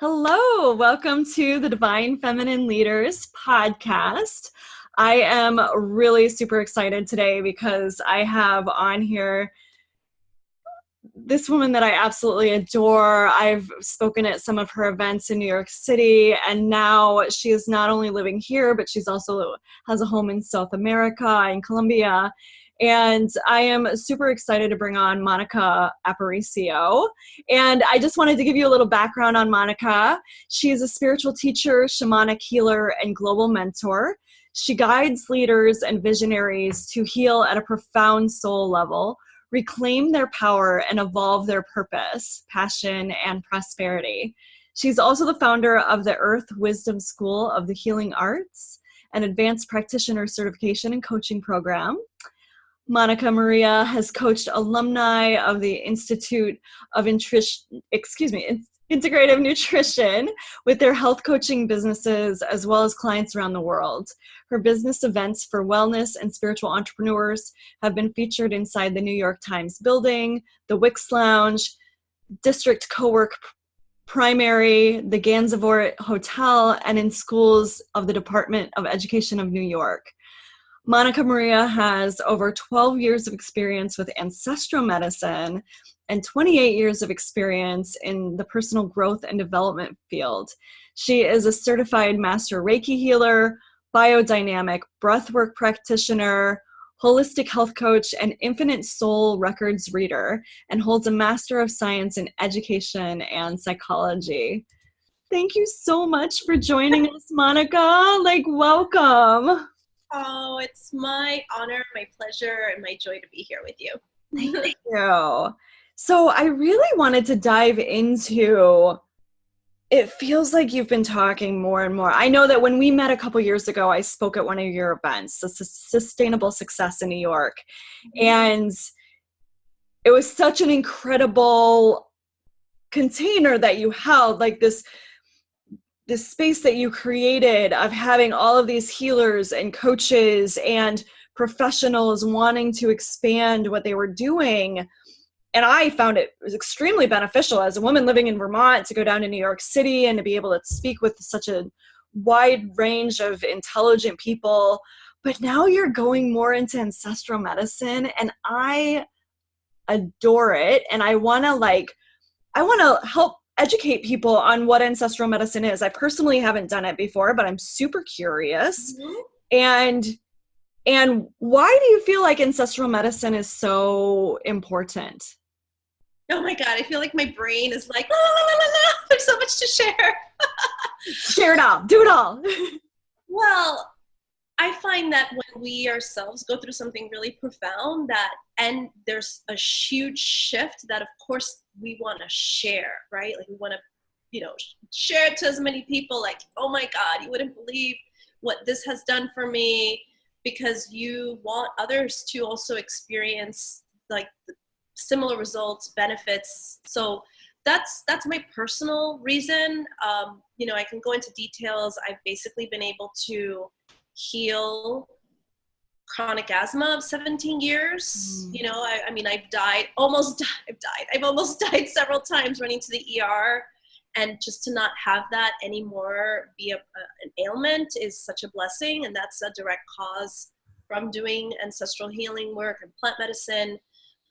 Hello, welcome to the Divine Feminine Leaders podcast. I am really super excited today because I have on here this woman that I absolutely adore. I've spoken at some of her events in New York City, and now she is not only living here, but she's also has a home in South America, in Colombia. And I am super excited to bring on Monica Aparicio. And I just wanted to give you a little background on Monica. She's a spiritual teacher, shamanic healer, and global mentor. She guides leaders and visionaries to heal at a profound soul level, reclaim their power, and evolve their purpose, passion, and prosperity. She's also the founder of the Earth Wisdom School of the Healing Arts, an advanced practitioner certification and coaching program. Monica Maria has coached alumni of the Institute of Integrative Nutrition with their health coaching businesses, as well as clients around the world. Her business events for wellness and spiritual entrepreneurs have been featured inside the New York Times building, the Wix Lounge, District Co-work Primary, the Gansevoort Hotel, and in schools of the Department of Education of New York. Monica Maria has over 12 years of experience with ancestral medicine and 28 years of experience in the personal growth and development field. She is a certified master Reiki healer, biodynamic breathwork practitioner, holistic health coach, and infinite soul records reader, and holds a Master of Science in Education and Psychology. Thank you so much for joining us, Monica. Welcome. Oh, it's my honor, my pleasure, and my joy to be here with you. Thank you. So I really wanted to dive into, it feels like you've been talking more and more. I know that when we met a couple years ago, I spoke at one of your events, the Sustainable Success in New York. And it was such an incredible container that you held, this space that you created of having all of these healers and coaches and professionals wanting to expand what they were doing. And I found it was extremely beneficial as a woman living in Vermont to go down to New York City and to be able to speak with such a wide range of intelligent people. But now you're going more into ancestral medicine, and I adore it. And I want to help educate people on what ancestral medicine is. I personally haven't done it before, but I'm super curious. Mm-hmm. And why do you feel like ancestral medicine is so important? Oh my God, I feel like my brain is like, la, la, la, la, la. There's so much to share. Share it all. Do it all. Well, I find that when we ourselves go through something really profound, and there's a huge shift that, of course, we want to share, right? We want to, share it to as many people. Oh my God, you wouldn't believe what this has done for me, because you want others to also experience similar results, benefits. So that's my personal reason. I can go into details. I've basically been able to heal chronic asthma of 17 years. I've almost died several times running to the ER, and just to not have that anymore be an ailment is such a blessing. And that's a direct cause from doing ancestral healing work and plant medicine,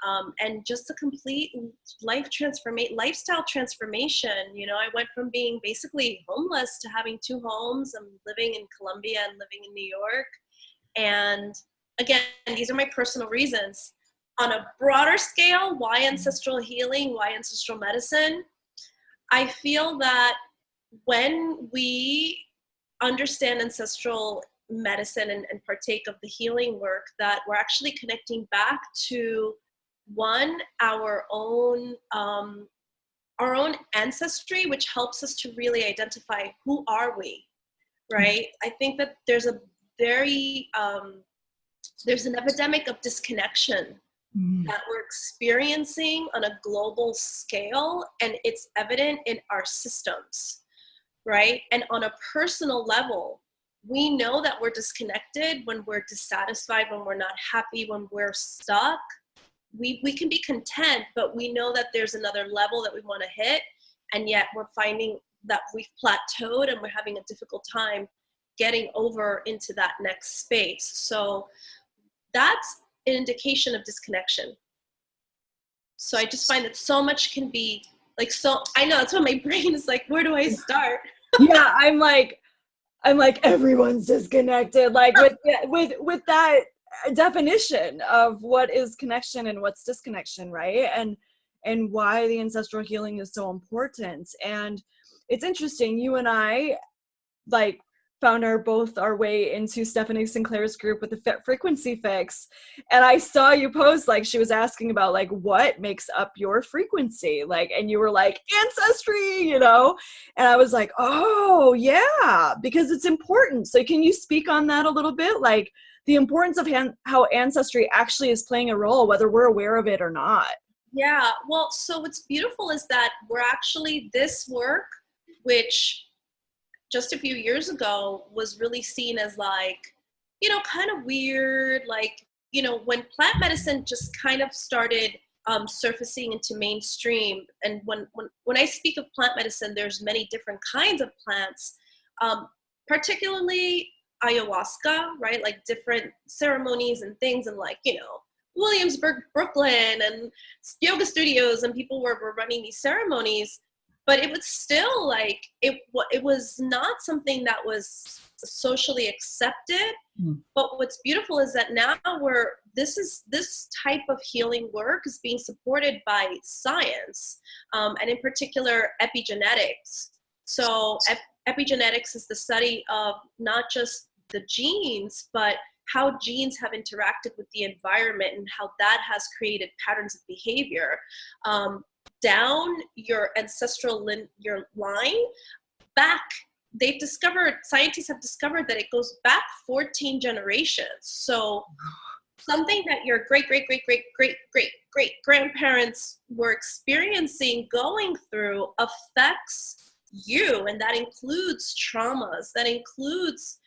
and just a complete lifestyle transformation. I went from being basically homeless to having 2 homes. I'm living in Colombia and living in New York. And again, these are my personal reasons. On a broader scale, why ancestral healing? Why ancestral medicine? I feel that when we understand ancestral medicine and partake of the healing work, that we're actually connecting back to our own ancestry, which helps us to really identify who are we, right? I think that there's a there's an epidemic of disconnection that we're experiencing on a global scale, and it's evident in our systems, right? And on a personal level, we know that we're disconnected when we're dissatisfied, when we're not happy, when we're stuck. We can be content, but we know that there's another level that we want to hit, and yet we're finding that we've plateaued and we're having a difficult time getting over into that next space. So that's an indication of disconnection. So I just find that so much can be like, so I know that's what my brain is like, where do I start? Yeah, I'm like everyone's disconnected, like with that definition of what is connection and what's disconnection, right? And why the ancestral healing is so important. And it's interesting, you and I like found both our way into Stephanie Sinclair's group with the Fit Frequency Fix, and I saw you post, like, she was asking about like what makes up your frequency, like, and you were like ancestry, you know, and I was like, oh yeah, because it's important. So can you speak on that a little bit, like the importance of how ancestry actually is playing a role, whether we're aware of it or not? Yeah, well, so what's beautiful is that we're actually, this work, which just a few years ago was really seen as like, you know, kind of weird, like, you know, when plant medicine just kind of started surfacing into mainstream. And when I speak of plant medicine, there's many different kinds of plants, particularly ayahuasca, right? Like different ceremonies and things, and like, you know, Williamsburg, Brooklyn, and yoga studios, and people were running these ceremonies. But it was still like, it was not something that was socially accepted. But what's beautiful is that now this type of healing work is being supported by science, and in particular epigenetics. So epigenetics is the study of not just the genes, but how genes have interacted with the environment and how that has created patterns of behavior. Down your ancestral your line, back, scientists have discovered that it goes back 14 generations. So something that your great grandparents were experiencing, going through, affects you, and that includes traumas, that includes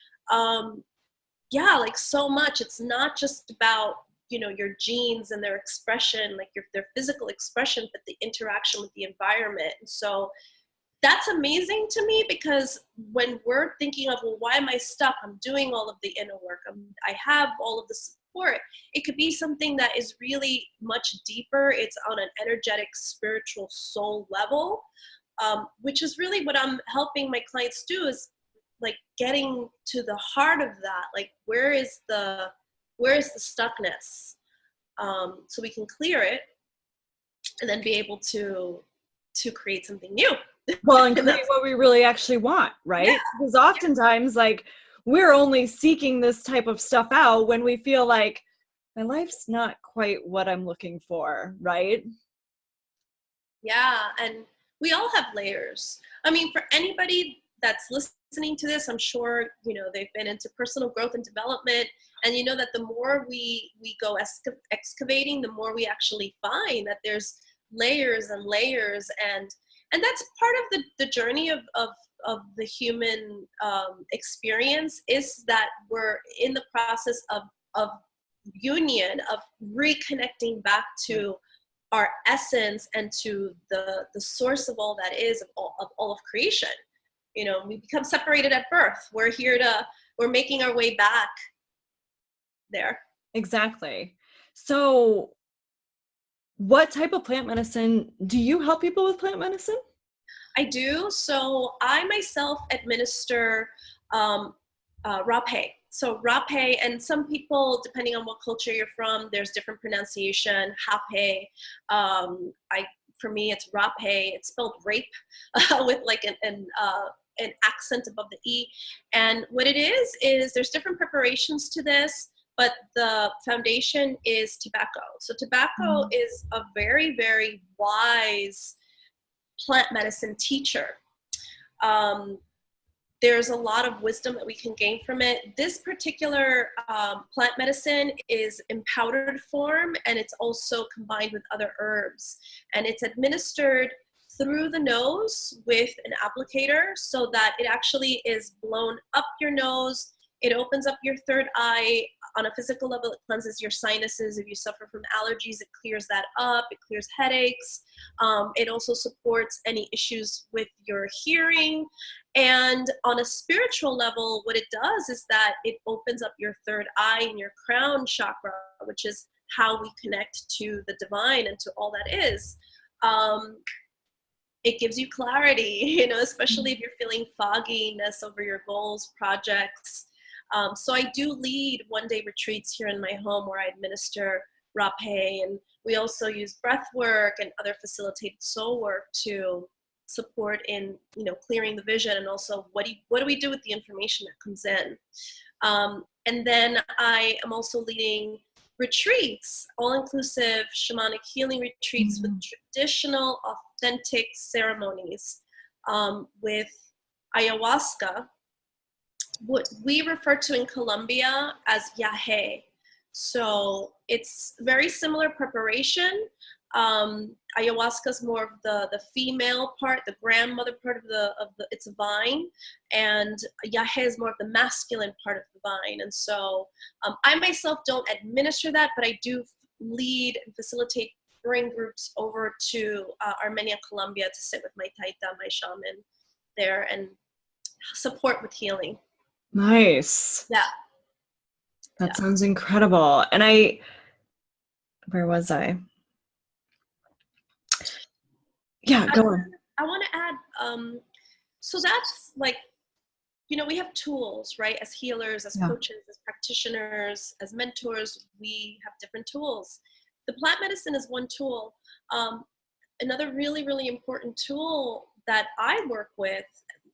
like so much. It's not just about, you know, your genes and their expression, like their physical expression, but the interaction with the environment. And so that's amazing to me, because when we're thinking of, well, why am I stuck? I'm doing all of the inner work. I have all of the support. It could be something that is really much deeper. It's on an energetic, spiritual, soul level, which is really what I'm helping my clients do, is like getting to the heart of that. Like, where is the stuckness, so we can clear it and then be able to create something new. Well, and create what we really actually want, right? Yeah. Because oftentimes, like, we're only seeking this type of stuff out when we feel like my life's not quite what I'm looking for, right? Yeah, and we all have layers. I mean, for anybody that's listening to this, I'm sure, you know, they've been into personal growth and development, and you know that the more we go excavating, the more we actually find that there's layers and layers, and that's part of the journey of the human experience, is that we're in the process of union, of reconnecting back to our essence and to the source of all that is, of all of creation. You know, we become separated at birth. We're making our way back there. Exactly. So what type of plant medicine do you help people with? Plant medicine? I do. So I myself administer rapé. So rapé, and some people, depending on what culture you're from, there's different pronunciation. Hape. For me, it's rapé. It's spelled rape with like an accent above the E. And what it is there's different preparations to this, but the foundation is tobacco. So tobacco is a very, very wise plant medicine teacher. There's a lot of wisdom that we can gain from it. This particular plant medicine is in powdered form, and it's also combined with other herbs. And it's administered through the nose with an applicator, so that it actually is blown up your nose It opens up your third eye. On a physical level, it cleanses your sinuses. If you suffer from allergies, it clears that up. It clears headaches. It also supports any issues with your hearing. And on a spiritual level, what it does is that it opens up your third eye and your crown chakra, which is how we connect to the divine and to all that is. It gives you clarity, you know, especially if you're feeling fogginess over your goals, projects. So I do lead one-day retreats here in my home where I administer rapé, and we also use breath work and other facilitated soul work to support in, you know, clearing the vision, and also what do we do with the information that comes in. And then I am also leading retreats, all-inclusive shamanic healing retreats with traditional, authentic ceremonies, with ayahuasca, what we refer to in Colombia as yahe. So it's very similar preparation. Ayahuasca is more of the female part, the grandmother part of the it's a vine, and yahe is more of the masculine part of the vine. And so I myself don't administer that, but I do lead and facilitate, bring groups over to Armenia, Colombia, to sit with my taita, my shaman there, and support with healing. Nice. Yeah. That sounds incredible. And where was I? Yeah, go on. I want to add, so that's like, you know, we have tools, right? As healers, as coaches, as practitioners, as mentors, we have different tools. The plant medicine is one tool. Another really, really important tool that I work with,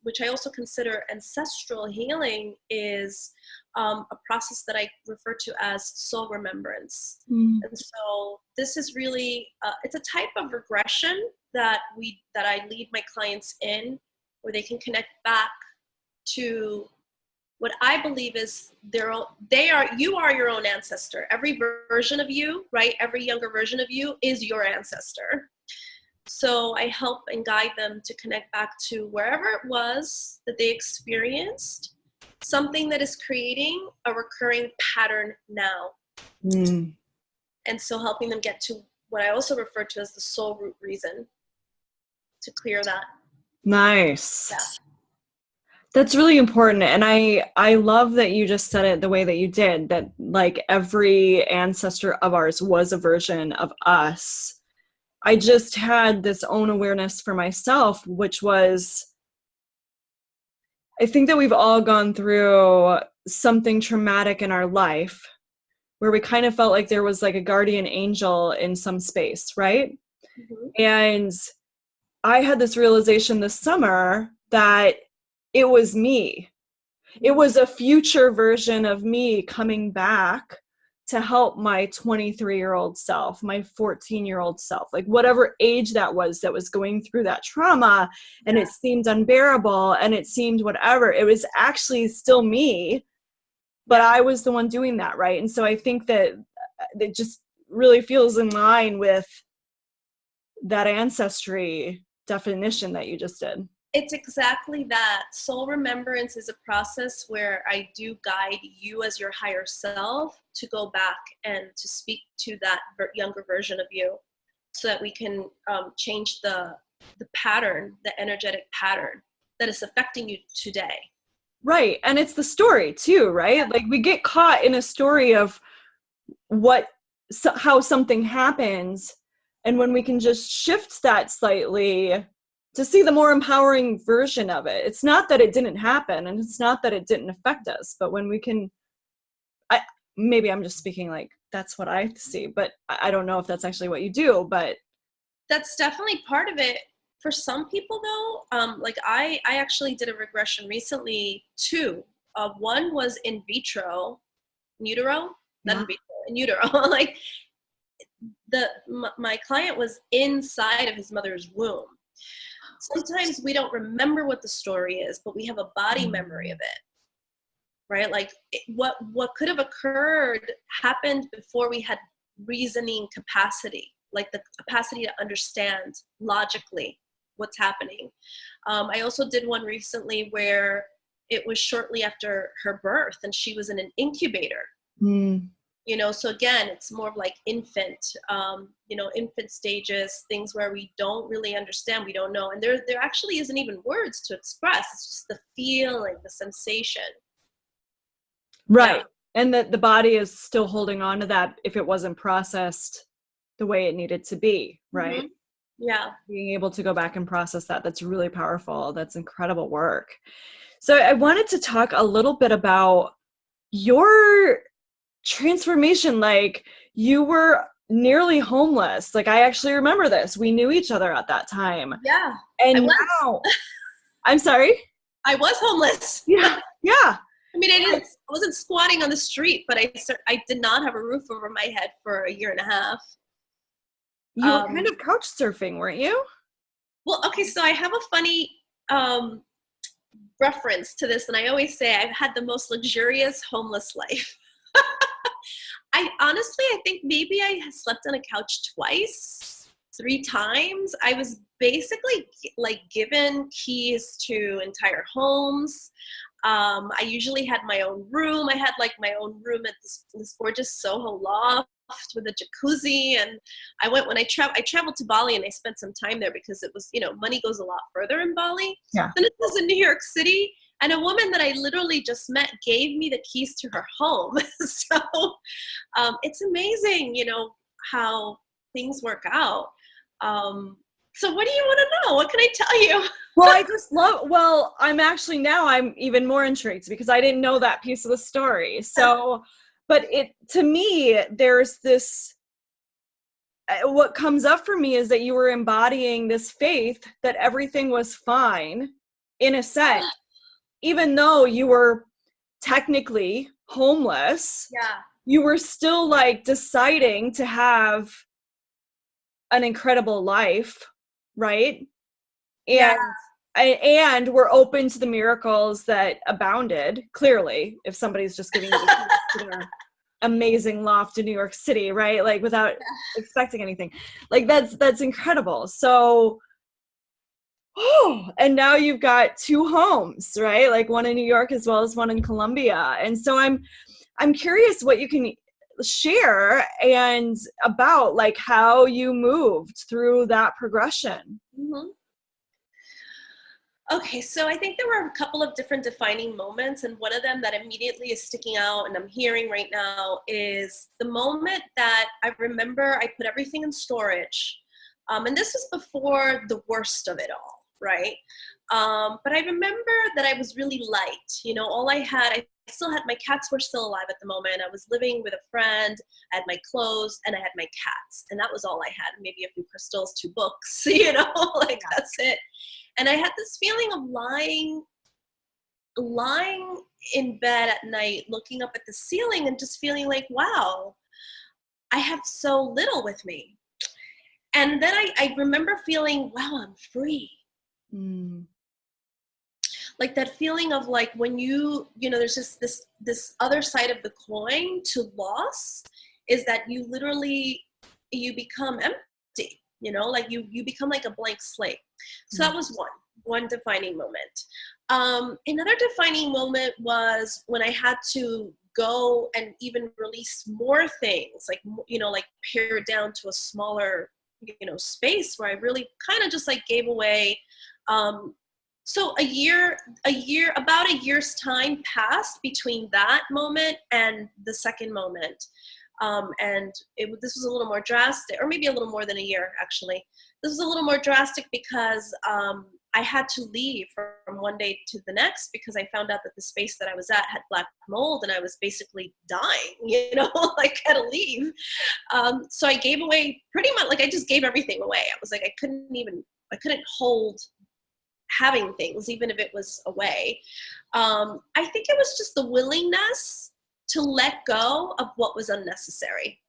which I also consider ancestral healing, is a process that I refer to as soul remembrance. And so this is really, it's a type of regression that I lead my clients in, where they can connect back to what I believe is you are your own ancestor. Every version of you, right? Every younger version of you is your ancestor. So I help and guide them to connect back to wherever it was that they experienced something that is creating a recurring pattern now. And so helping them get to what I also refer to as the soul root reason, to clear that. Nice. Yeah. That's really important. And I love that you just said it the way that you did, that like every ancestor of ours was a version of us. I just had this own awareness for myself, which was, I think that we've all gone through something traumatic in our life where we kind of felt like there was like a guardian angel in some space, right? And I had this realization this summer that it was me. It was a future version of me coming back to help my 23-year-old self, my 14-year-old self, like whatever age that was going through that trauma, and it seemed unbearable and it seemed whatever. It was actually still me, but I was the one doing that, right? And so I think that it just really feels in line with that ancestry definition that you just did. It's exactly that. Soul remembrance is a process where I do guide you as your higher self to go back and to speak to that younger version of you, so that we can change the pattern, the energetic pattern that is affecting you today. Right. And it's the story too, right? Yeah. Like we get caught in a story of how something happens. And when we can just shift that slightly to see the more empowering version of it. It's not that it didn't happen, and it's not that it didn't affect us, but when we can, maybe I'm just speaking like that's what I see, but I don't know if that's actually what you do, but. That's definitely part of it. For some people though, like I actually did a regression recently too. One was in vitro, in utero, not in vitro, in utero. Like my client was inside of his mother's womb. Sometimes we don't remember what the story is, but we have a body memory of it, right? Like what could have occurred happened before we had reasoning capacity, like the capacity to understand logically what's happening. I also did one recently where it was shortly after her birth, and she was in an incubator. Mm. So again, it's more of like infant, infant stages, things where we don't really understand, we don't know. And there actually isn't even words to express. It's just the feeling, the sensation. Right. Yeah. And that the body is still holding on to that if it wasn't processed the way it needed to be, right? Mm-hmm. Yeah. Being able to go back and process that's really powerful. That's incredible work. So I wanted to talk a little bit about your transformation. Like, you were nearly homeless. Like, I actually remember this. We knew each other at that time. Yeah. And now, I'm sorry? I was homeless. Yeah. Yeah. I mean, I wasn't squatting on the street, but I did not have a roof over my head for a year and a half. You were kind of couch surfing, weren't you? Well, okay, so I have a funny reference to this, and I always say I've had the most luxurious homeless life. I think maybe I slept on a couch twice, 3 times. I was basically like given keys to entire homes. I usually had my own room. I had like my own room at this gorgeous Soho loft with a jacuzzi. And when I traveled to Bali, and I spent some time there because it was, money goes a lot further in Bali Yeah. than it does in New York City. And a woman that I literally just met gave me the keys to her home. So it's amazing, how things work out. So what do you want to know? What can I tell you? Well, I'm even more intrigued because I didn't know that piece of the story. So, but to me, there's this, what comes up for me is that you were embodying this faith that everything was fine, in a sense, even though you were technically homeless. Yeah. You were still like deciding to have an incredible life, right? And we're open to the miracles that abounded. Clearly, if somebody's just giving you the keys to their amazing loft in New York City, right? Like, without expecting anything, like that's incredible. So, and now you've got 2 homes, right? Like, one in New York as well as one in Colombia. And so I'm curious what you can share and about like how you moved through that progression. Mm-hmm. Okay, so I think there were a couple of different defining moments, and one of them that immediately is sticking out and I'm hearing right now is the moment that I remember I put everything in storage. And this was before the worst of it all, right? But I remember that I was really light. All I still had, my cats were still alive at the moment. I was living with a friend, I had my clothes, and I had my cats. And that was all I had, maybe a few crystals, 2 books, that's it. And I had this feeling of lying in bed at night, looking up at the ceiling and just feeling like, wow, I have so little with me. And then I remember feeling, wow, I'm free. Like that feeling of like when there's just this other side of the coin to loss is that you become empty, like you become like a blank slate. So that was one defining moment. Another defining moment was when I had to go and even release more things, like pare down to a smaller, space where I really kind of just like gave away. So about a year's time passed between that moment and the second moment. And this was a little more drastic, or maybe a little more than a year, actually. This was a little more drastic because I had to leave from one day to the next because I found out that the space that I was at had black mold and I was basically dying, like I had to leave. So I gave away pretty much, like I just gave everything away. I was like, I couldn't hold having things, even if it was away. I think it was just the willingness to let go of what was unnecessary.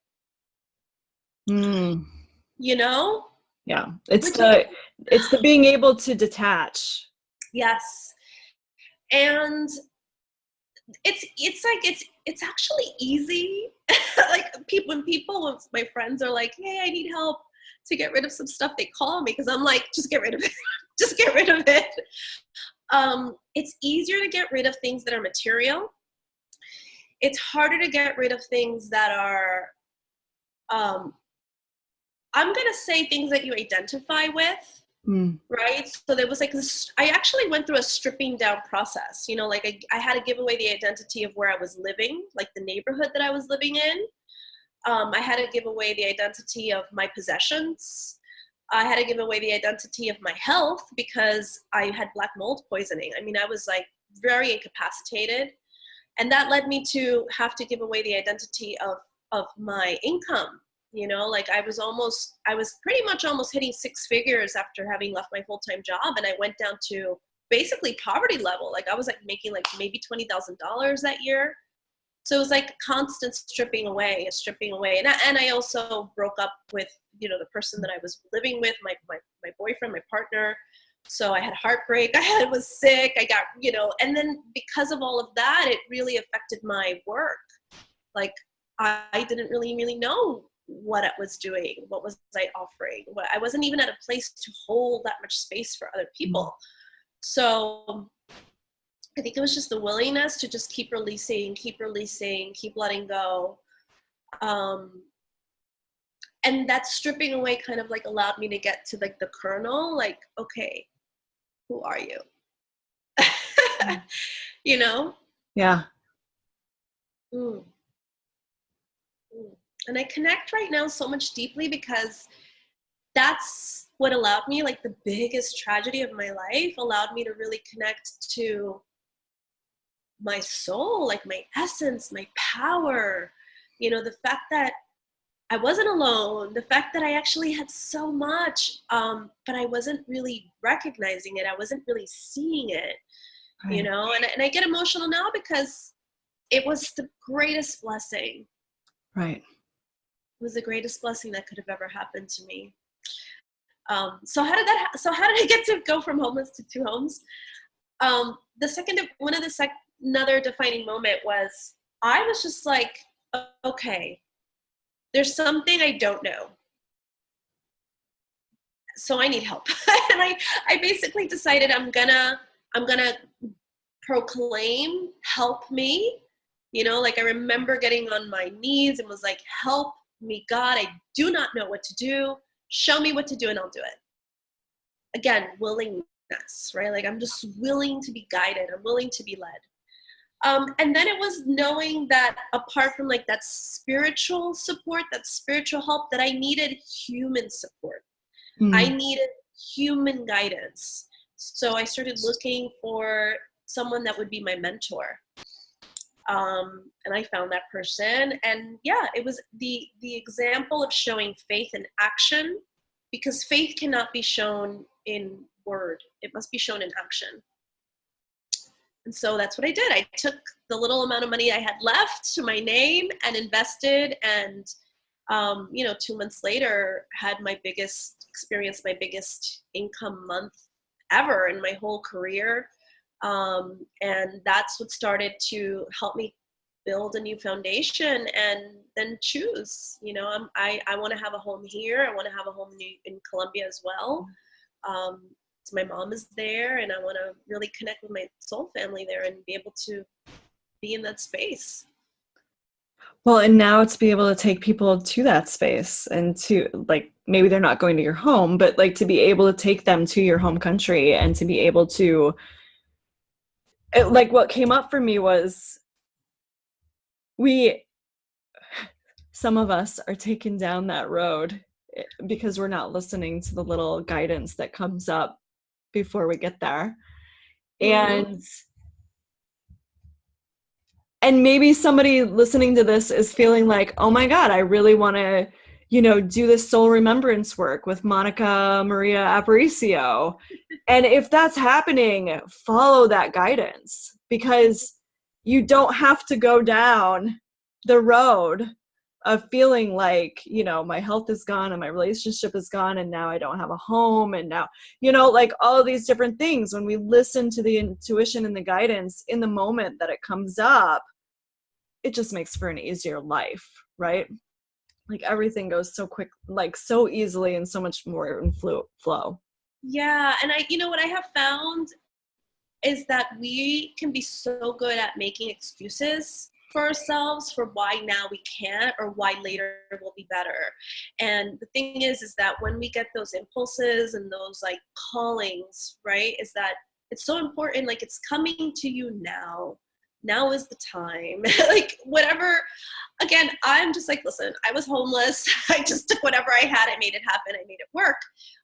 Yeah, it's the being able to detach. Yes. And it's actually easy. Like when my friends are like, hey, I need help to get rid of some stuff, they call me because I'm like, just get rid of it. Just get rid of it. It's easier to get rid of things that are material. It's harder to get rid of things that are, I'm going to say things that you identify with. Right. So there was like this, I actually went through a stripping down process, you know, like I had to give away the identity of where I was living, like the neighborhood that I was living in. I had to give away the identity of my possessions. I had to give away the identity of my health because I had black mold poisoning. I mean, I was like very incapacitated. And that led me to have to give away the identity of my income. You know, like I was pretty much almost hitting six figures after having left my full-time job. And I went down to basically poverty level. Like I was like making like maybe $20,000 that year. So it was like constant stripping away. And I also broke up with, you know, the person that I was living with, my boyfriend, my partner. So I had heartbreak, was sick, I got, you know, and then because of all of that, it really affected my work. Like I didn't really know what I was doing, what was I offering. I wasn't even at a place to hold that much space for other people. So I think it was just the willingness to just keep releasing, keep letting go. And that stripping away kind of like allowed me to get to like the kernel, like, okay, who are you? You know? Yeah. And I connect right now so much deeply because that's what allowed me, like the biggest tragedy of my life allowed me to really connect to my soul, like my essence, my power, you know, the fact that I wasn't alone, the fact that I actually had so much, but I wasn't really recognizing it. I wasn't really seeing it, right. You know, and I get emotional now because it was the greatest blessing. Right. It was the greatest blessing that could have ever happened to me. So how did I get to go from homeless to two homes? Another defining moment was I was just like, okay, there's something I don't know. So I need help. And I basically decided I'm gonna proclaim, help me. You know, like I remember getting on my knees and was like, help me, God, I do not know what to do. Show me what to do and I'll do it. Again, willingness, right? Like I'm just willing to be guided. I'm willing to be led. And then it was knowing that apart from like that spiritual support, that spiritual help, that I needed human support. I needed human guidance. So I started looking for someone that would be my mentor. And I found that person. And yeah, it was the example of showing faith in action, because faith cannot be shown in word. It must be shown in action. And so that's what I did. I took the little amount of money I had left to my name and invested. And, 2 months later, had my biggest income month ever in my whole career. And that's what started to help me build a new foundation and then choose. You know, I want to have a home here. I want to have a home in Colombia as well. So my mom is there, and I want to really connect with my soul family there and be able to be in that space. Well, and now to be able to take people to that space and to, like, maybe they're not going to your home, but like to be able to take them to your home country and to be able to, like, what came up for me was some of us are taken down that road because we're not listening to the little guidance that comes up before we get there. Mm-hmm. And maybe somebody listening to this is feeling like, oh my God, I really want to, do this soul remembrance work with Monica Maria Aparicio. And if that's happening, follow that guidance, because you don't have to go down the road of feeling like, my health is gone and my relationship is gone and now I don't have a home, and now, like all of these different things. When we listen to the intuition and the guidance in the moment that it comes up, it just makes for an easier life, right? Like everything goes so quick, like so easily, and so much more in flow. Yeah. And what I have found is that we can be so good at making excuses for ourselves for why now we can't or why later will be better. And the thing is that when we get those impulses and those like callings, right, is that it's so important, like it's coming to you now. Now is the time. Like whatever, again, I'm just like, listen, I was homeless. I just took whatever I had. I made it happen. I made it work.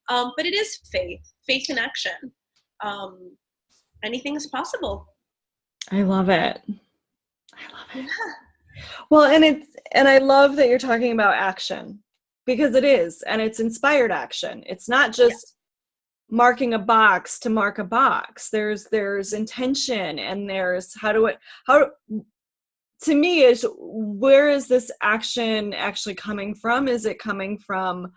But it is faith in action. Anything is possible. I love it. I love it. Yeah. Well, and I love that you're talking about action, because it is, and it's inspired action. It's not just marking a box to mark a box. There's intention, and there's how to me is, where is this action actually coming from? Is it coming from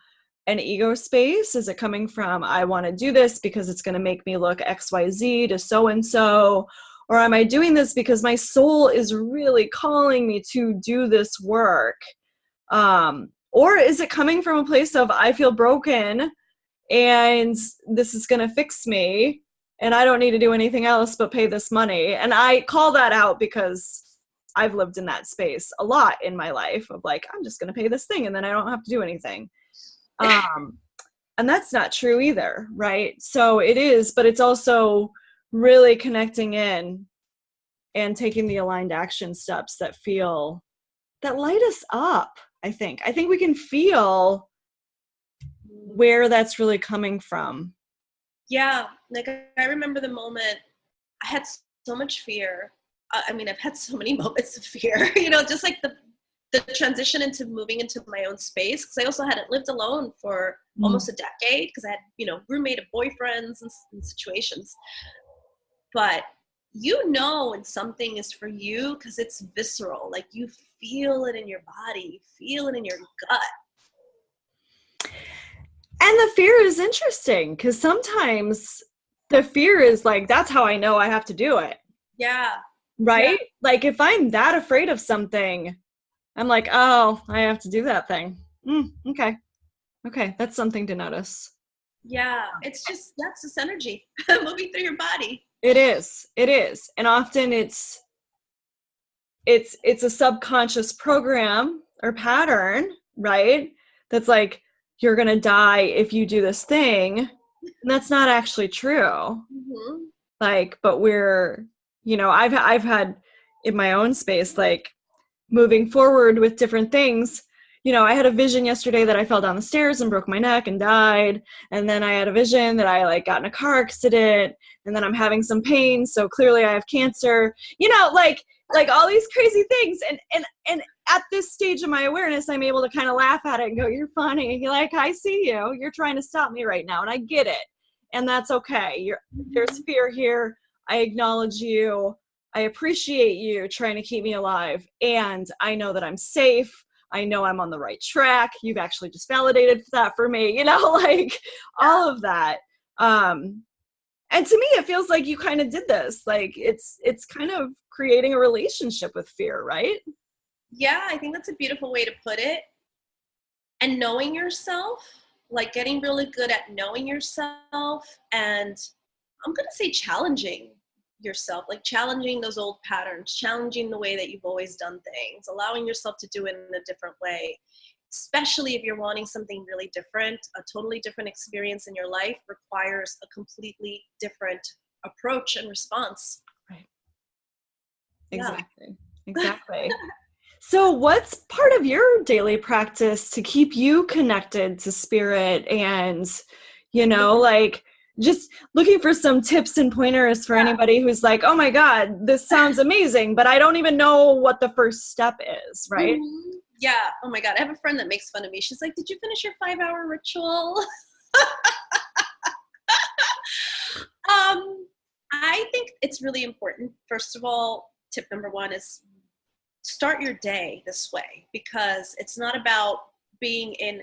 an ego space? Is it coming from, I want to do this because it's going to make me look XYZ to so-and-so? Or am I doing this because my soul is really calling me to do this work? Or is it coming from a place of, I feel broken and this is going to fix me and I don't need to do anything else but pay this money? And I call that out because I've lived in that space a lot in my life of like, I'm just going to pay this thing and then I don't have to do anything. And that's not true either, right? So it is, but it's also really connecting in and taking the aligned action steps that light us up. I think we can feel where that's really coming from. Yeah. Like I remember the moment I had so much fear. I mean, I've had so many moments of fear, just like the transition into moving into my own space. Cause I also hadn't lived alone for almost a decade. Cause I had, roommate boyfriends and situations, but when something is for you, because it's visceral, like you feel it in your body, you feel it in your gut. And the fear is interesting because sometimes the fear is like, that's how I know I have to do it. Yeah. Right? Yeah. Like if I'm that afraid of something, I'm like, oh, I have to do that thing. Okay. That's something to notice. Yeah. It's just, that's this energy moving through your body. It is. And often it's a subconscious program or pattern, right? That's like, you're going to die if you do this thing. And that's not actually true. Mm-hmm. Like, but we're, I've had in my own space, like moving forward with different things. I had a vision yesterday that I fell down the stairs and broke my neck and died. And then I had a vision that I got in a car accident and then I'm having some pain. So clearly I have cancer, like all these crazy things. And at this stage of my awareness, I'm able to kind of laugh at it and go, you're funny. You're like, I see you. You're trying to stop me right now. And I get it. And that's okay. There's fear here. I acknowledge you. I appreciate you trying to keep me alive. And I know that I'm safe. I know I'm on the right track. You've actually just validated that for me, all of that. And to me, it feels like you kind of did this. Like it's kind of creating a relationship with fear, right? Yeah, I think that's a beautiful way to put it. And knowing yourself, like getting really good at knowing yourself, and I'm going to say challenging yourself, like challenging those old patterns, challenging the way that you've always done things, allowing yourself to do it in a different way, especially if you're wanting something really different. A totally different experience in your life requires a completely different approach and response. Right. Exactly. So what's part of your daily practice to keep you connected to spirit and, just looking for some tips and pointers for anybody who's like, oh my God, this sounds amazing, but I don't even know what the first step is, right? Mm-hmm. Yeah. Oh my God. I have a friend that makes fun of me. She's like, did you finish your 5-hour ritual? I think it's really important. First of all, tip number one is start your day this way, because it's not about being in,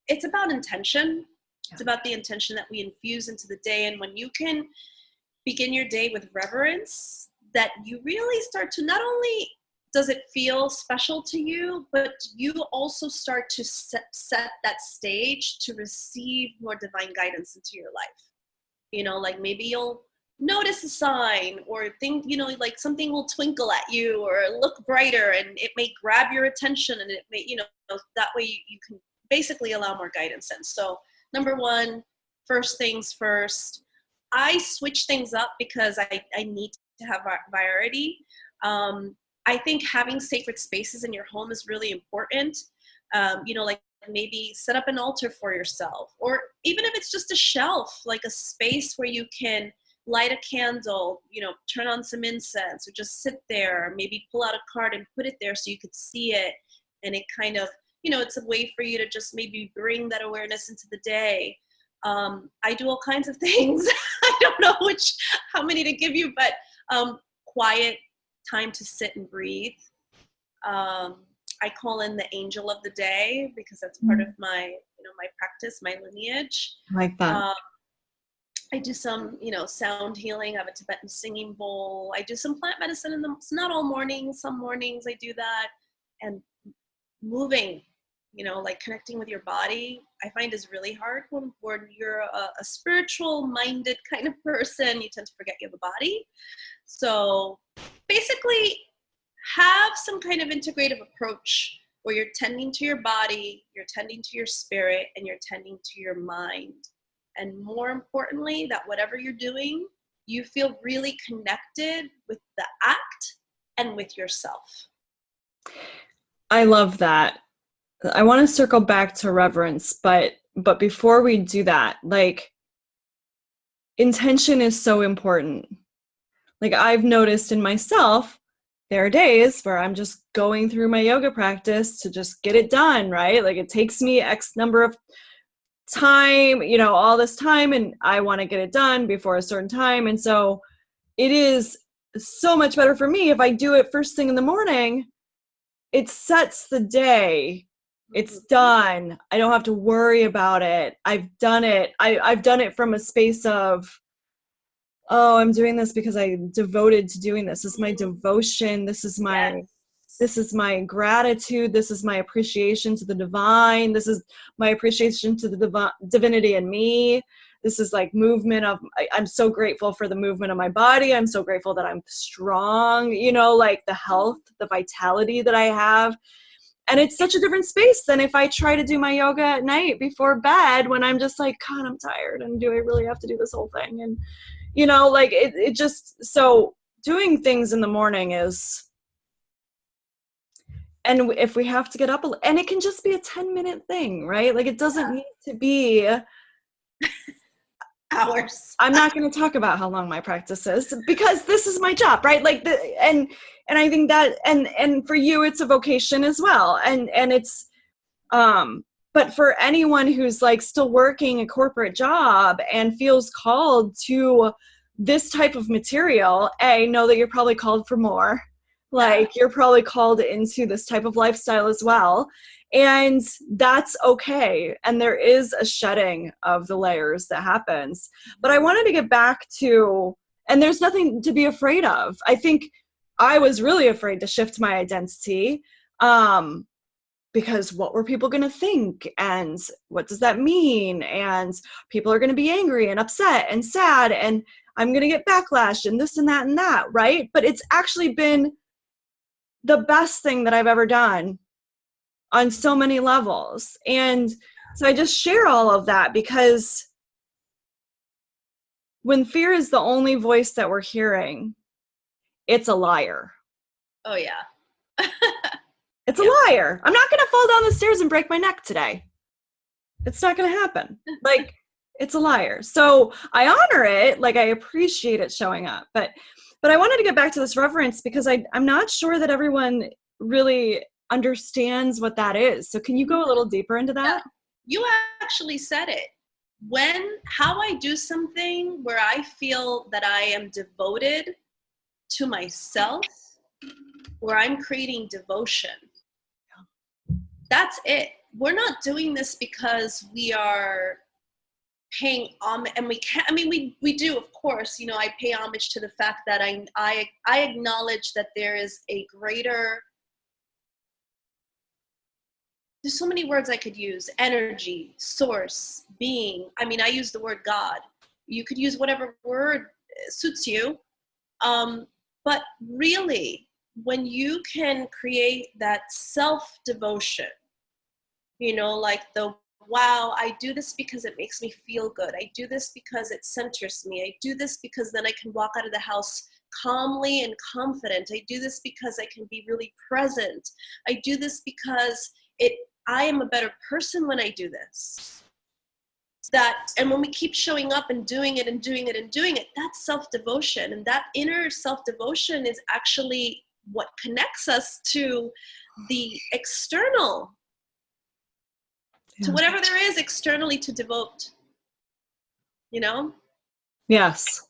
it's about intention. It's about the intention that we infuse into the day. And when you can begin your day with reverence, that you really start to, not only does it feel special to you, but you also start to set that stage to receive more divine guidance into your life. Like maybe you'll notice a sign or think, you know, like something will twinkle at you or look brighter, and it may grab your attention, and it may, you know, that way you can basically allow more guidance in. So number one, first things first, I switch things up because I need to have variety. I think having sacred spaces in your home is really important. You know, like maybe set up an altar for yourself, or even if it's just a shelf, like a space where you can light a candle, you know, turn on some incense, or just sit there, maybe pull out a card and put it there so you could see it. And it kind of, you know, it's a way for you to just maybe bring that awareness into the day. I do all kinds of things. I don't know how many to give you, but quiet time to sit and breathe. I call in the angel of the day because that's part of my, you know, my practice, my lineage. I like that. I do some, you know, sound healing. I have a Tibetan singing bowl. I do some plant medicine it's not all mornings. Some mornings I do that. And moving, you know, like connecting with your body, I find is really hard when you're a spiritual minded kind of person. You tend to forget you have a body. So basically have some kind of integrative approach where you're tending to your body, you're tending to your spirit, and you're tending to your mind. And more importantly, that whatever you're doing, you feel really connected with the act and with yourself. I love that. I want to circle back to reverence, but before we do that, like, intention is so important. Like, I've noticed in myself, there are days where I'm just going through my yoga practice to just get it done, right? Like, it takes me X number of time, you know, all this time, and I want to get it done before a certain time. And so it is so much better for me if I do it first thing in the morning. It sets the day. It's done. I don't have to worry about it. I've done it. I've done it from a space of, oh, I'm doing this because I'm devoted to doing this. This is my devotion. This is my gratitude. This is my appreciation to the divine. This is my appreciation to the divinity in me. This is like movement of, I'm so grateful for the movement of my body. I'm so grateful that I'm strong, you know, like the health, the vitality that I have. And it's such a different space than if I try to do my yoga at night before bed when I'm just like, God, I'm tired. And do I really have to do this whole thing? And, you know, like it just, so doing things in the morning is, and if we have to get up, and it can just be a 10-minute thing, right? Like, it doesn't need to be hours. I'm not going to talk about how long my practice is because this is my job, right? Like, and I think that, and for you, it's a vocation as well. And it's, but for anyone who's like still working a corporate job and feels called to this type of material, know that you're probably called for more. Like, you're probably called into this type of lifestyle as well. And that's okay. And there is a shedding of the layers that happens. But I wanted to get back to, and there's nothing to be afraid of. I think I was really afraid to shift my identity because what were people going to think? And what does that mean? And people are going to be angry and upset and sad. And I'm going to get backlash and this and that and that, right? But it's actually been the best thing that I've ever done on so many levels. And so I just share all of that because when fear is the only voice that we're hearing, it's a liar. Oh yeah. It's a liar. I'm not going to fall down the stairs and break my neck today. It's not going to happen. Like, it's a liar. So I honor it. Like, I appreciate it showing up. But I wanted to get back to this reverence because I'm not sure that everyone really understands what that is. So can you go a little deeper into that? Yeah. You actually said it. How I do something where I feel that I am devoted to myself, where I'm creating devotion. That's it. We're not doing this because we are paying homage, and we can't, I mean, we do, of course, you know, I pay homage to the fact that I acknowledge that there is a greater, there's so many words I could use: energy, source, being. I mean, I use the word God. You could use whatever word suits you. But really, when you can create that self-devotion, you know, like wow, I do this because it makes me feel good. I do this because it centers me. I do this because then I can walk out of the house calmly and confident. I do this because I can be really present. I do this because I am a better person when I do this. And when we keep showing up and doing it and doing it and doing it, that's self-devotion. And that inner self-devotion is actually what connects us to the external, to whatever there is externally to devote, you know? Yes.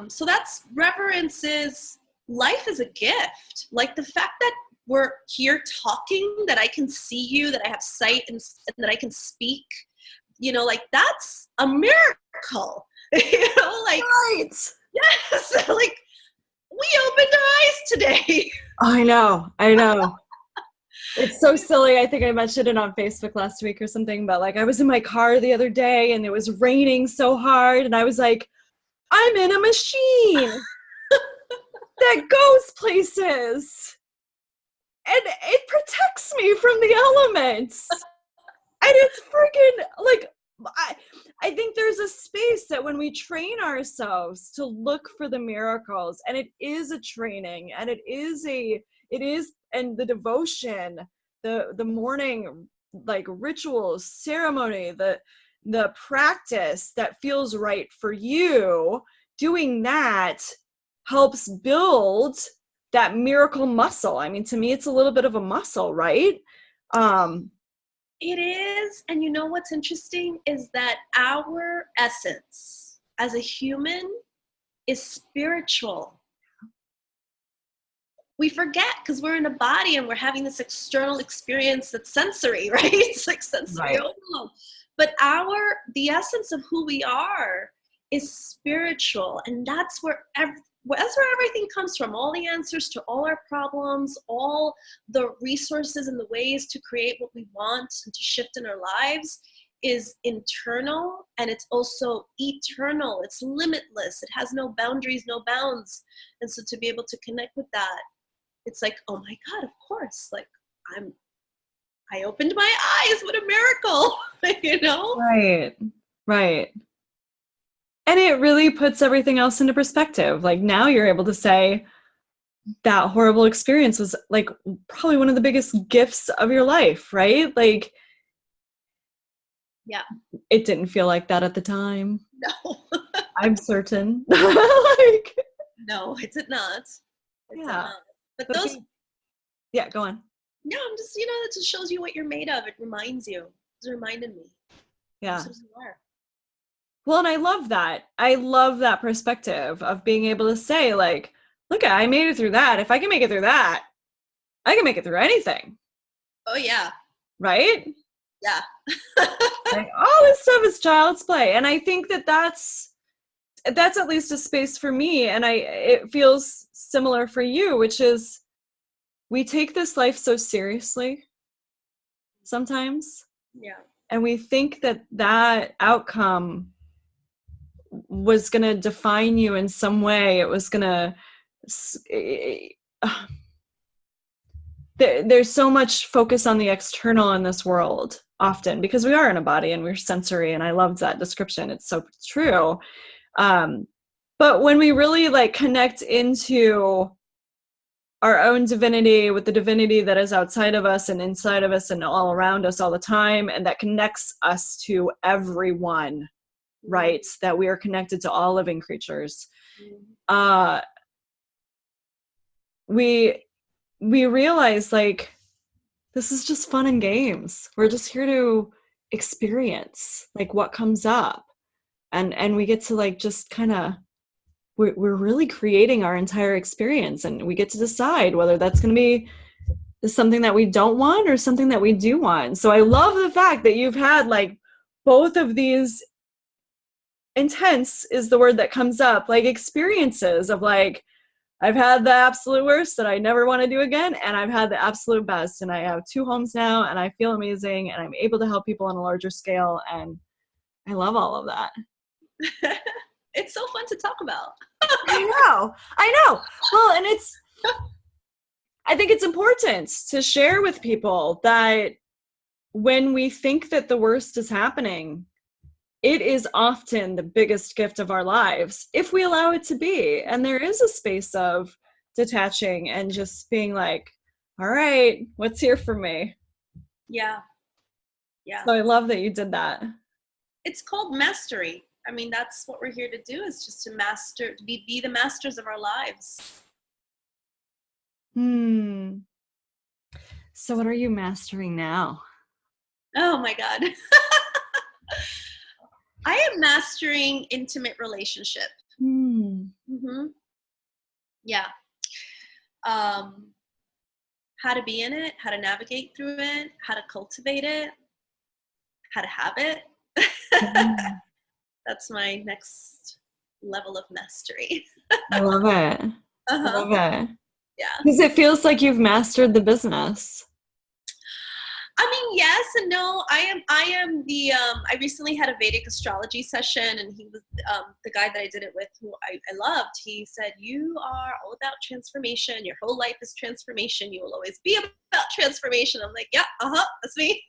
So that's reverence. Is life is a gift. Like the fact that we're here talking, that I can see you, that I have sight, and that I can speak, you know, like that's a miracle. You know, like, right. Yes, like we opened our eyes today. I know. It's so silly. I think I mentioned it on Facebook last week or something, but like I was in my car the other day and it was raining so hard and I was like, I'm in a machine that goes places and it protects me from the elements. And it's freaking like, I think there's a space that when we train ourselves to look for the miracles, and it is a training, and and the devotion, the morning like rituals, ceremony, the practice that feels right for you, doing that helps build that miracle muscle. I mean, to me, it's a little bit of a muscle, right? It is. And you know what's interesting is that our essence as a human is spiritual. We forget because we're in a body and we're having this external experience that's sensory, right? It's like sensory overload. But the essence of who we are is spiritual. And that's where everything comes from. All the answers to all our problems, all the resources and the ways to create what we want and to shift in our lives is internal, and it's also eternal. It's limitless. It has no boundaries, no bounds. And so to be able to connect with that, it's like, oh my God, of course. Like I opened my eyes. What a miracle, you know? Right. And it really puts everything else into perspective. Like now you're able to say that horrible experience was like probably one of the biggest gifts of your life, right? Like, yeah, it didn't feel like that at the time. No. I'm certain. No, it did not. It did not. But those. Yeah, go on. No, I'm just, it just shows you what you're made of. It reminds you. It reminded me. Yeah. You are. Well, and I love that. I love that perspective of being able to say, like, look, I made it through that. If I can make it through that, I can make it through anything. Oh, yeah. Right? Yeah. Like, all this stuff is child's play. And I think that's at least a space for me. And it feels similar for you, which is we take this life so seriously sometimes. Yeah. And we think that outcome was going to define you in some way. It was going to, there's so much focus on the external in this world often because we are in a body and we're sensory. And I loved that description. It's so true. But when we really like connect into our own divinity with the divinity that is outside of us and inside of us and all around us all the time, and that connects us to everyone, right? That we are connected to all living creatures. We realize like this is just fun and games. We're just here to experience like what comes up, and we get to like just kind of we're really creating our entire experience, and we get to decide whether that's going to be something that we don't want or something that we do want. So I love the fact that you've had like both of these intense is the word that comes up, like experiences of like, I've had the absolute worst that I never want to do again, and I've had the absolute best, and I have 2 homes now, and I feel amazing, and I'm able to help people on a larger scale, and I love all of that. it's so fun to talk about. I know. Well, and I think it's important to share with people that when we think that the worst is happening, it is often the biggest gift of our lives if we allow it to be. And there is a space of detaching and just being like, all right, what's here for me? Yeah. Yeah. So I love that you did that. It's called mastery. I mean, that's what we're here to do, is just to master, to be the masters of our lives. So what are you mastering now? Oh my God. I am mastering intimate relationship. Mm-hmm. Yeah. How to be in it, how to navigate through it, how to cultivate it, how to have it. That's my next level of mastery. I love it. I Uh-huh. love it. Yeah. Because it feels like you've mastered the business. I mean, yes and no. I recently had a Vedic astrology session, and he was the guy that I did it with, who I loved. He said, you are all about transformation. Your whole life is transformation. You will always be about transformation. I'm like, yeah, that's me.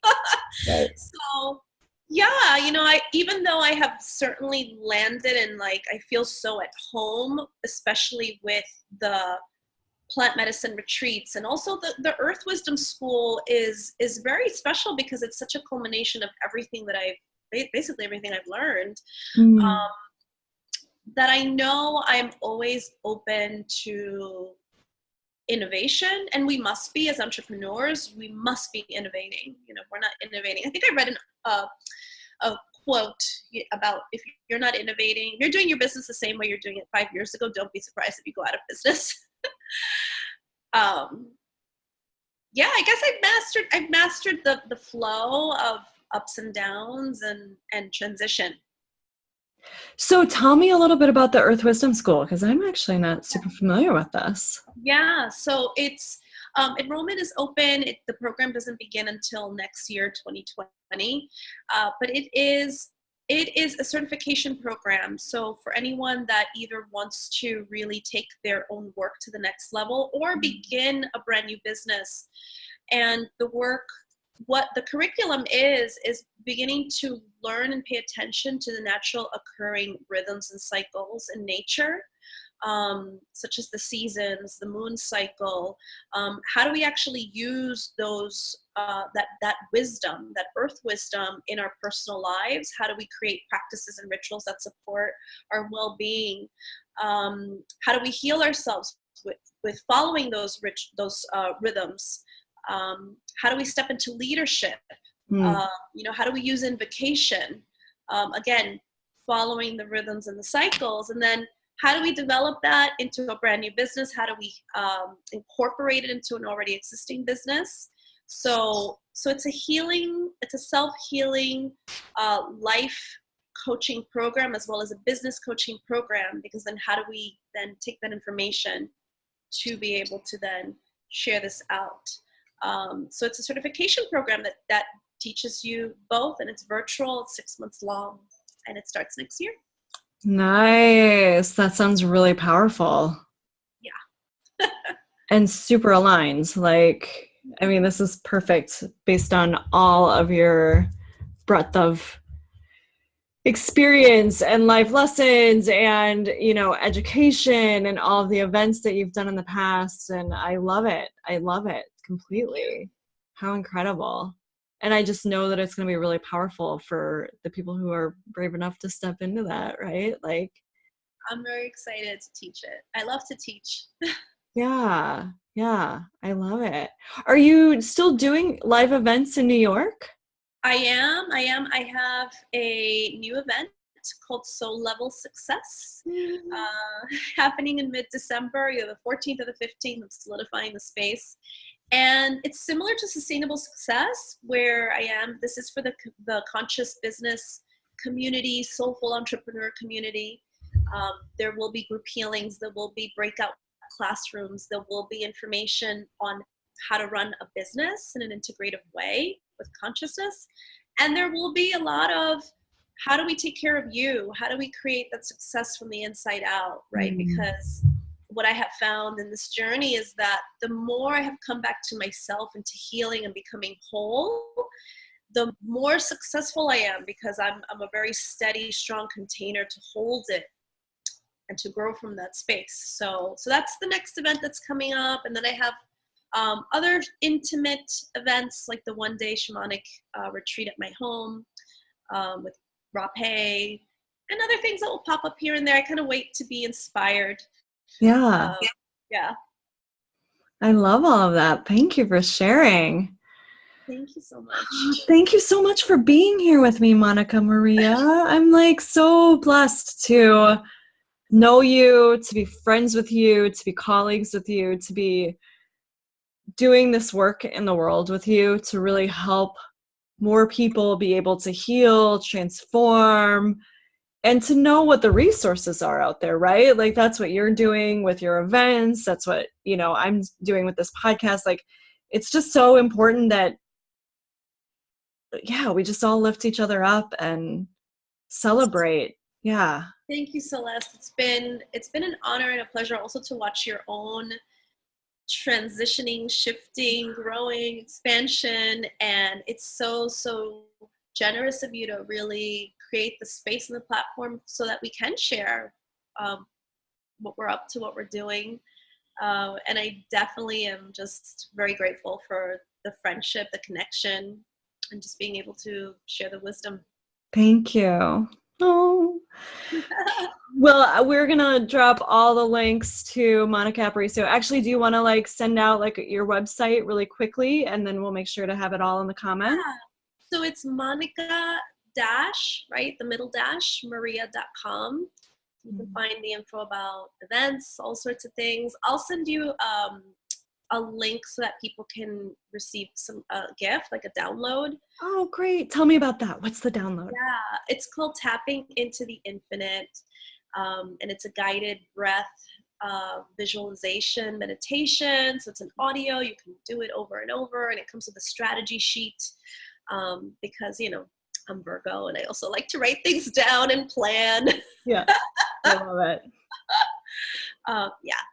Right. So yeah, even though I have certainly landed, and like, I feel so at home, especially with the plant medicine retreats, and also the Earth Wisdom School is very special because it's such a culmination of everything that basically everything I've learned, that I know I'm always open to innovation, and we must be, as entrepreneurs, we must be innovating. If we're not innovating, I think I read a quote about, if you're not innovating, you're doing your business the same way you're doing it 5 years ago, don't be surprised if you go out of business. Yeah, I guess I've mastered the flow of ups and downs and transition. So tell me a little bit about the Earth Wisdom School, because I'm actually not super familiar with this. Yeah, so it's enrollment is open. The program doesn't begin until next year, 2020, but it is a certification program. So for anyone that either wants to really take their own work to the next level or begin a brand new business, and what the curriculum is beginning to learn and pay attention to the natural occurring rhythms and cycles in nature, such as the seasons, the moon cycle. How do we actually use those that wisdom, that earth wisdom, in our personal lives? How do we create practices and rituals that support our well-being? How do we heal ourselves with following those rhythms? How do we step into leadership? How do we use invocation? Again, following the rhythms and the cycles. And then how do we develop that into a brand new business? How do we incorporate it into an already existing business? So it's a self-healing life coaching program, as well as a business coaching program, because then how do we then take that information to be able to then share this out? So it's a certification program that teaches you both, and it's virtual. It's 6 months long, and it starts next year. Nice. That sounds really powerful. Yeah. And super aligned. Like, I mean, this is perfect based on all of your breadth of experience and life lessons and, education and all of the events that you've done in the past. And I love it. I love it completely. How incredible. And I just know that it's going to be really powerful for the people who are brave enough to step into that, right? Like, I'm very excited to teach it. I love to teach. yeah, I love it. Are you still doing live events in New York? I am. I have a new event called Soul Level Success, happening in mid-December, either the 14th or the 15th, of solidifying the space. And it's similar to Sustainable Success, where I am. This is for the conscious business community, soulful entrepreneur community. There will be group healings. There will be breakout classrooms. There will be information on how to run a business in an integrative way with consciousness. And there will be a lot of how do we take care of you? How do we create that success from the inside out, right? Because what I have found in this journey is that the more I have come back to myself and to healing and becoming whole, the more successful I am, because I'm a very steady, strong container to hold it and to grow from that space. So that's the next event that's coming up. And then I have other intimate events like the 1-day shamanic retreat at my home with Rape and other things that will pop up here and there. I kind of wait to be inspired. Yeah. Yeah. I love all of that. Thank you for sharing. Thank you so much. Thank you so much for being here with me, Monica Maria. I'm like so blessed to know you, to be friends with you, to be colleagues with you, to be doing this work in the world with you, to really help more people be able to heal, transform, and to know what the resources are out there, right? Like that's what you're doing with your events. That's what, I'm doing with this podcast. Like it's just so important that, we just all lift each other up and celebrate. Yeah. Thank you, Celeste. It's been an honor and a pleasure also to watch your own transitioning, shifting, growing, expansion. And it's so generous of you to really create the space and the platform so that we can share what we're up to, what we're doing. And I definitely am just very grateful for the friendship, the connection, and just being able to share the wisdom. Thank you. Oh. Well, we're going to drop all the links to Monica Aparicio. Actually, do you want to send out your website really quickly, and then we'll make sure to have it all in the comments? Yeah. So it's Monica right? The middle Maria.com. You can find the info about events, all sorts of things. I'll send you a link so that people can receive a gift, like a download. Oh, great. Tell me about that. What's the download? Yeah, it's called Tapping into the Infinite. And it's a guided breath visualization meditation. So it's an audio. You can do it over and over. And it comes with a strategy sheet because, I'm Virgo and I also like to write things down and plan. Yeah, I love it.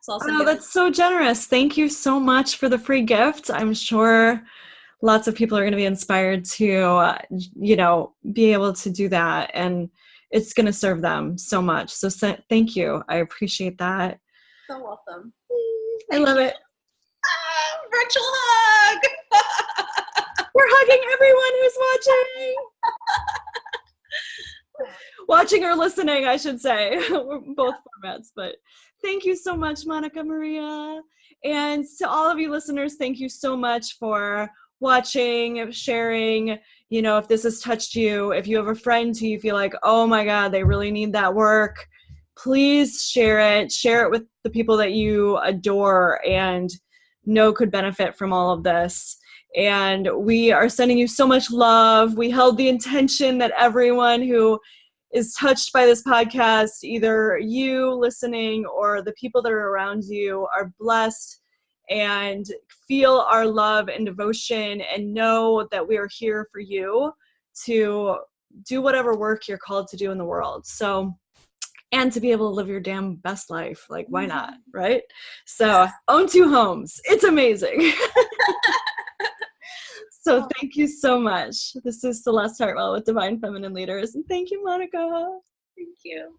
So I'll send that's so generous. Thank you so much for the free gift. I'm sure lots of people are going to be inspired to, be able to do that. And it's going to serve them so much. So thank you. I appreciate that. So welcome. I love it. Virtual hug. We're hugging everyone who's watching. Watching or listening, I should say. We're both formats, but thank you so much, Monica Maria. And to all of you listeners, thank you so much for watching, sharing. If this has touched you, if you have a friend who you feel like, oh my God, they really need that work, please share it. Share it with the people that you adore and know could benefit from all of this. And we are sending you so much love. We held the intention that everyone who is touched by this podcast, either you listening or the people that are around you, are blessed and feel our love and devotion and know that we are here for you to do whatever work you're called to do in the world. So, and to be able to live your damn best life. Like, why not, right? So, own 2 homes. It's amazing. So thank you so much. This is Celeste Hartwell with Divine Feminine Leaders. And thank you, Monica. Thank you.